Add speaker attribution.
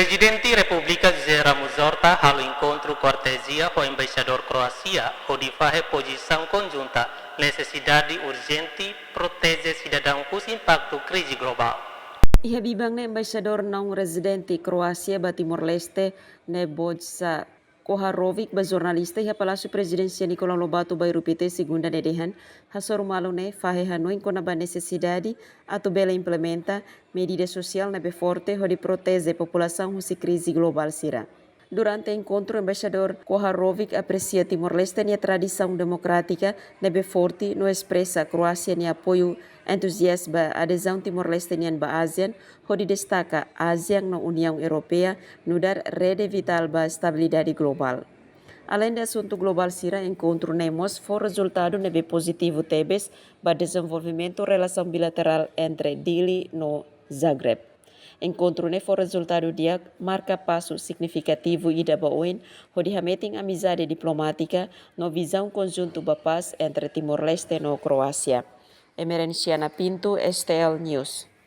Speaker 1: Presidente Repubblica Zera Muzorta halo incontro cortesia com o embaixador Croácia, onde faz posição conjunta necessidade urgente proteger cidadão com impacto crise global.
Speaker 2: Ihabibang na embaixador ng residente Croácia ba Timor-Leste Nebojša Koharovic ba jornalista iha Palácio Presidencial Nicolau Lobato ba irupite segunda nedehan hasor malo ne fahe Hanoi com ba necessidade ato bela implementa medida social nebe forte ho de protege população husi crise global sira. Durante o encontro, o embaixador Koharovic aprecia Timor-Leste e a tradição democrática nebe forte no expressa a Croácia e apoio entusiasmo a adesão Timor-Leste ba ASEAN, onde destaca ASEAN na União Europeia no dar rede vital ba estabilidade global. Além do assunto global sira, encontro nemos foi resultado nebe positivo tebes ba desenvolvimento relação bilateral entre Dili no Zagreb. Encontro ne foi resultado dia marca passo significativo e da baoen, onde hameting amizade diplomática no visão conjunto ba paz entre Timor-Leste e Croácia. Emerenciana Pinto, STL News.